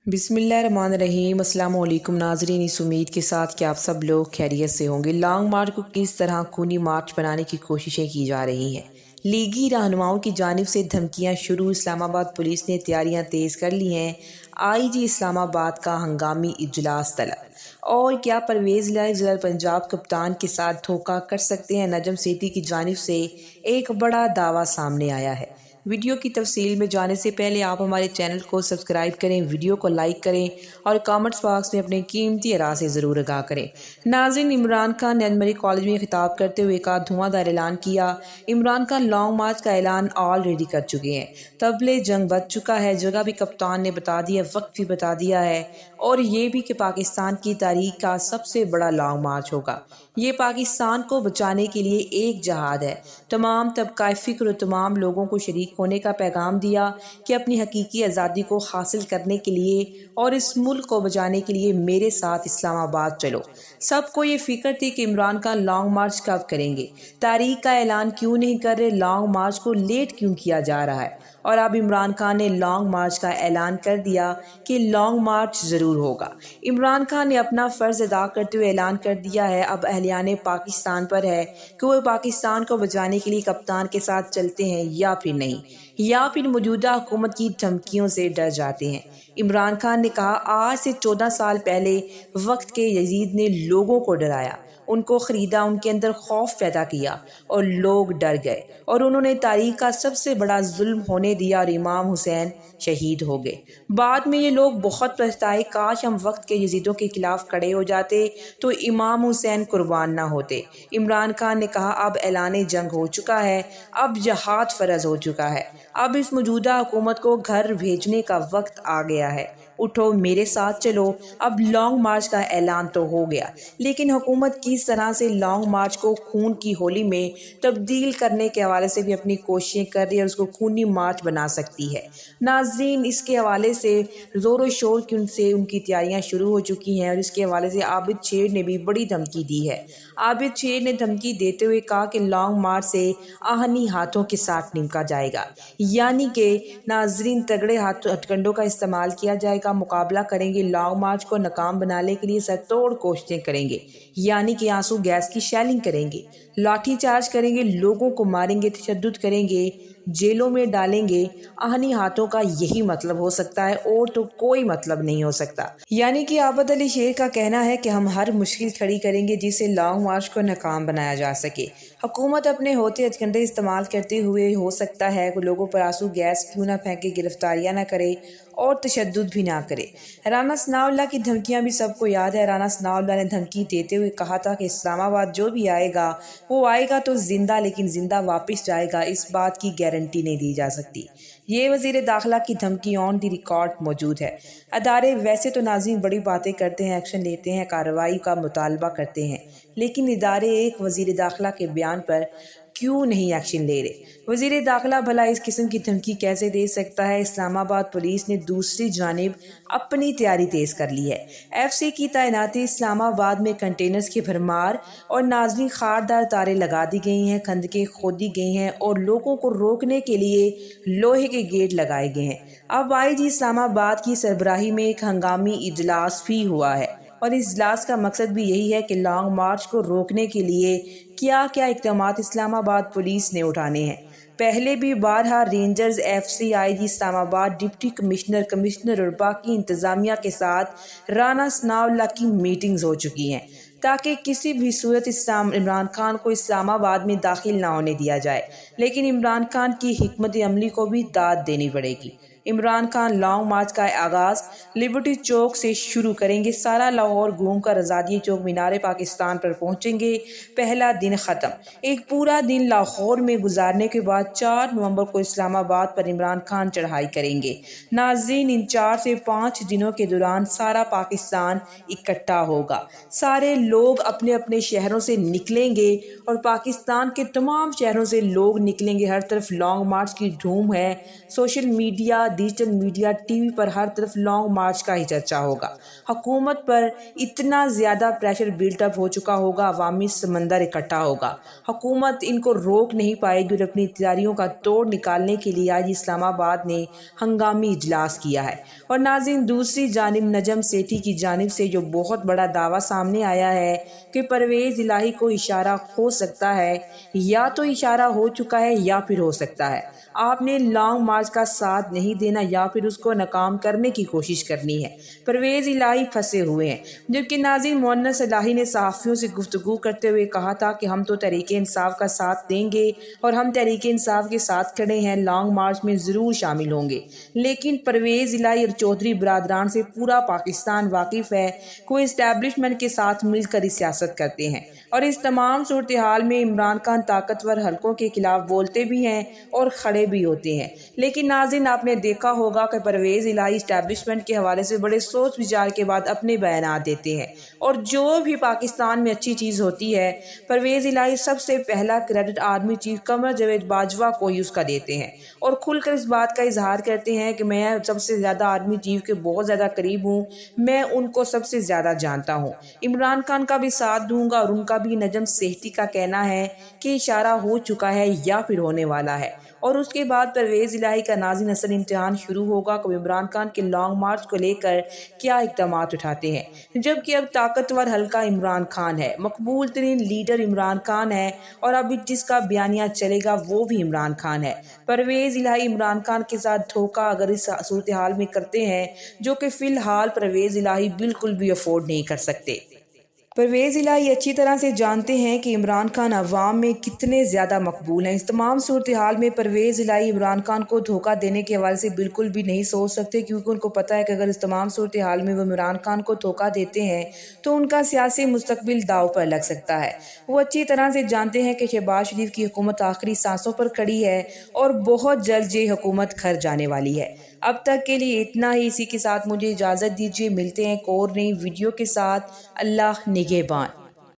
بسم اللہ الرحمن الرحیم۔ السلام علیکم ناظرین، اس امید کے ساتھ کہ آپ سب لوگ خیریت سے ہوں گے۔ لانگ مارچ کو کس طرح خونی مارچ بنانے کی کوششیں کی جا رہی ہیں۔ لیگی رہنماؤں کی جانب سے دھمکیاں شروع، اسلام آباد پولیس نے تیاریاں تیز کر لی ہیں۔ آئی جی اسلام آباد کا ہنگامی اجلاس طلب۔ اور کیا پرویز الہی ضلع پنجاب کپتان کے ساتھ دھوکہ کر سکتے ہیں؟ نجم سیٹھی کی جانب سے ایک بڑا دعویٰ سامنے آیا ہے۔ ویڈیو کی تفصیل میں جانے سے پہلے آپ ہمارے چینل کو سبسکرائب کریں، ویڈیو کو لائک کریں اور کامنٹس باکس میں اپنے قیمتی آراء سے ضرور آگاہ کریں۔ ناظرین، عمران خان نے انمری کالج میں خطاب کرتے ہوئے کا دھواں دار اعلان کیا۔ عمران خان لانگ مارچ کا اعلان آلریڈی کر چکے ہیں۔ طبلِ جنگ بج چکا ہے، جگہ بھی کپتان نے بتا دیا، وقت بھی بتا دیا ہے، اور یہ بھی کہ پاکستان کی تاریخ کا سب سے بڑا لانگ مارچ ہوگا۔ یہ پاکستان کو بچانے کے لیے ایک جہاد ہے۔ تمام طبقہ فکر و تمام لوگوں کو شریک ہونے کا پیغام دیا کہ اپنی حقیقی آزادی کو حاصل کرنے کے لیے اور اس ملک کو بچانے کے لیے میرے ساتھ اسلام آباد چلو۔ سب کو یہ فکر تھی کہ عمران خان لانگ مارچ کب کریں گے، تاریخ کا اعلان کیوں نہیں کر رہے، لانگ مارچ کو لیٹ کیوں کیا جا رہا ہے، اور اب عمران خان نے لانگ مارچ کا اعلان کر دیا کہ لانگ مارچ ضرور ہوگا۔ عمران خان نے اپنا فرض ادا کرتے ہوئے اعلان کر دیا ہے، اب اہلیان پاکستان پر ہے کہ وہ پاکستان کو بچانے کے لیے کپتان کے ساتھ چلتے ہیں یا پھر نہیں، یا پھر موجودہ حکومت کی دھمکیوں سے ڈر جاتے ہیں۔ عمران خان نے کہا، آج سے 14 سال پہلے وقت کے یزید نے لوگوں کو ڈرایا، ان کو خریدا، ان کے اندر خوف پیدا کیا اور لوگ ڈر گئے، اور انہوں نے تاریخ کا سب سے بڑا ظلم ہونے دیا اور امام حسین شہید ہو گئے۔ بعد میں یہ لوگ بہت پچھتائے، کاش ہم وقت کے یزیدوں کے خلاف کھڑے ہو جاتے تو امام حسین قربان نہ ہوتے۔ عمران خان نے کہا، اب اعلان جنگ ہو چکا ہے، اب جہاد فرض ہو چکا ہے، اب اس موجودہ حکومت کو گھر بھیجنے کا وقت آ گیا ہے، اٹھو میرے ساتھ چلو۔ اب لانگ مارچ کا اعلان تو ہو گیا، لیکن حکومت کس طرح سے لانگ مارچ کو خون کی ہولی میں تبدیل کرنے کے حوالے سے بھی اپنی کوششیں کر رہی ہے اور اس کو خونی مارچ بنا سکتی ہے۔ ناظرین، اس کے حوالے سے زور و شور سے ان کی تیاریاں شروع ہو چکی ہیں، اور اس کے حوالے سے عابد شیر نے بھی بڑی دھمکی دی ہے۔ عابد شیر نے دھمکی دیتے ہوئے کہا کہ لانگ مارچ سے آہنی ہاتھوں کے ساتھ نمٹا جائے گا، یعنی کہ ناظرین تگڑے ہتھکنڈوں کا استعمال کیا جائے گا، مقابلہ کریں گے، لانگ مارچ کو ناکام بنانے کے لیے سر توڑ کوششیں کریں گے، یعنی کہ آنسو گیس کی شیلنگ کریں گے، لاٹھی چارج کریں گے، لوگوں کو ماریں گے، تشدد کریں گے، جیلوں میں ڈالیں گے۔ آہنی ہاتھوں کا یہی مطلب ہو سکتا ہے، اور تو کوئی مطلب نہیں ہو سکتا۔ یعنی کہ عابد علی شیر کا کہنا ہے کہ ہم ہر مشکل کھڑی کریں گے جس سے لانگ مارچ کو ناکام بنایا جا سکے۔ حکومت اپنے ہوتے ہتھکنڈے استعمال کرتے ہوئے ہو سکتا ہے کہ لوگوں پر آنسو گیس کیوں نہ پھینکے، گرفتاریاں نہ کرے اور تشدد بھی نہ کرے۔ رانا ثناء اللہ کی دھمکیاں بھی سب کو یاد ہے۔ رانا ثناء اللہ نے دھمکی دیتے ہوئے کہا تھا کہ اسلام آباد جو بھی آئے گا وہ آئے گا تو زندہ، لیکن زندہ واپس جائے گا، اس بات کی گارنٹی نہیں دی جا سکتی۔ یہ وزیر داخلہ کی دھمکی آن دی ریکارڈ موجود ہے۔ ادارے ویسے تو ناظرین بڑی باتیں کرتے ہیں، ایکشن لیتے ہیں، کارروائی کا مطالبہ کرتے ہیں، لیکن ادارے ایک وزیر داخلہ کے بیان پر کیوں نہیں ایکشن لے رہے؟ وزیر داخلہ بھلا اس قسم کی دھمکی کیسے دے سکتا ہے؟ اسلام آباد پولیس نے دوسری جانب اپنی تیاری تیز کر لی ہے۔ ایف سی کی تعیناتی، اسلام آباد میں کنٹینرز کی بھرمار اور ناظرین خاردار تاریں لگا دی گئی ہیں، خندقیں کھودی گئی ہیں اور لوگوں کو روکنے کے لیے لوہے کے گیٹ لگائے گئے ہیں۔ اب آئی جی اسلام آباد کی سربراہی میں ایک ہنگامی اجلاس بھی ہوا ہے، اور اس اجلاس کا مقصد بھی یہی ہے کہ لانگ مارچ کو روکنے کے لیے کیا کیا اقدامات اسلام آباد پولیس نے اٹھانے ہیں۔ پہلے بھی بارہا رینجرز، ایف سی، آئی جی اسلام آباد، ڈپٹی کمشنر، کمشنر اور باقی انتظامیہ کے ساتھ رانا ثناء اللہ کی میٹنگز ہو چکی ہیں تاکہ کسی بھی صورت عمران خان کو اسلام آباد میں داخل نہ ہونے دیا جائے، لیکن عمران خان کی حکمت عملی کو بھی داد دینی پڑے گی۔ عمران خان لانگ مارچ کا آغاز لبرٹی چوک سے شروع کریں گے، سارا لاہور گھوم کر آزادی چوک مینار پاکستان پر پہنچیں گے۔ پہلا دن ختم، ایک پورا دن لاہور میں گزارنے کے بعد 4 نومبر کو اسلام آباد پر عمران خان چڑھائی کریں گے۔ ناظرین، ان 4 سے 5 دنوں کے دوران سارا پاکستان اکٹھا ہوگا، سارے لوگ اپنے اپنے شہروں سے نکلیں گے اور پاکستان کے تمام شہروں سے لوگ نکلیں گے، ہر طرف لانگ مارچ کی دھوم ہے۔ Social media digital media T V پر ہر طرف لانگ مارچ کا ہی چرچا ہوگا۔ حکومت پر اتنا زیادہ پریشر بلٹ اپ ہو چکا ہوگا، عوامی سمندر اکٹھا ہوگا، حکومت ان کو روک نہیں پائے گی اور اپنی تیاریوں کا توڑ نکالنے کے لیے آج اسلام آباد نے ہنگامی اجلاس کیا ہے۔ اور ناظرین، دوسری جانب نجم سیٹھی کی جانب سے جو بہت بڑا دعویٰ سامنے آیا ہے کہ پرویز الہی کو اشارہ ہو سکتا ہے، یا تو اشارہ ہو چکا ہے یا پھر ہو سکتا ہے آپ نے لانگ مارچ کا ساتھ نہیں دینا یا پھر اس کو ناکام کرنے کی کوشش کرنی ہے۔ پرویز الہی پھنسے ہوئے ہیں، جبکہ ناظرین مؤنس الہی نے صحافیوں سے گفتگو کرتے ہوئے کہا تھا کہ ہم تو تحریک انصاف کا ساتھ دیں گے اور ہم تحریک انصاف کے ساتھ کھڑے ہیں، لانگ مارچ میں ضرور شامل ہوں گے۔ لیکن پرویز الہی اور چودھری برادران سے پورا پاکستان واقف ہے کہ وہ اسٹیبلشمنٹ کے ساتھ مل کر ہی سیاست کرتے ہیں، اور اس تمام صورتحال میں عمران خان طاقتور حلقوں کے خلاف بولتے بھی ہیں اور کھڑے بھی ہوتے ہیں۔ لیکن ناظرین، آپ نے دیکھا ہوگا کہ پرویز الہی اسٹیبلشمنٹ کے حوالے سے بڑے سوچ وچار کے بعد اپنے بیانات دیتے ہیں، اور جو بھی پاکستان میں اچھی چیز ہوتی ہے پرویز الہی سب سے پہلا credit army chief Qamar Javed Bajwa کو ہی اس کا دیتے ہیں، اور کھل کر اس بات کا اظہار کرتے ہیں کہ میں سب سے زیادہ آرمی چیف کے بہت زیادہ قریب ہوں، میں ان کو سب سے زیادہ جانتا ہوں، عمران خان کا بھی ساتھ دوں گا، اور ان کا بھی نجم سیٹھی کا کہنا ہے کہ اشارہ ہو چکا ہے یا پھر ہونے والا ہے۔ اور اس کے بعد پرویز الہی کا ناظرین اصل امتحان شروع ہوگا کہ عمران خان کے لانگ مارچ کو لے کر کیا اقدامات اٹھاتے ہیں، جبکہ اب طاقتور حلقہ عمران خان ہے، مقبول ترین لیڈر عمران خان ہے، اور اب جس کا بیانیہ چلے گا وہ بھی عمران خان ہے۔ پرویز الہی عمران خان کے ساتھ دھوکہ اگر اس صورتحال میں کرتے ہیں، جو کہ فی الحال پرویز الہی بالکل بھی افورڈ نہیں کر سکتے۔ پرویز الہی اچھی طرح سے جانتے ہیں کہ عمران خان عوام میں کتنے زیادہ مقبول ہیں۔ اس تمام صورتحال میں پرویز الہی عمران خان کو دھوکہ دینے کے حوالے سے بالکل بھی نہیں سوچ سکتے، کیونکہ ان کو پتہ ہے کہ اگر اس تمام صورتحال میں وہ عمران خان کو دھوکہ دیتے ہیں تو ان کا سیاسی مستقبل داؤ پر لگ سکتا ہے۔ وہ اچھی طرح سے جانتے ہیں کہ شہباز شریف کی حکومت آخری سانسوں پر کھڑی ہے اور بہت جلد یہ حکومت گھر جانے والی ہے۔ اب تک کے لیے اتنا ہی، اسی کے ساتھ مجھے اجازت دیجیے، ملتے ہیں ایک اور نئی ویڈیو کے ساتھ۔ اللہ نگہبان۔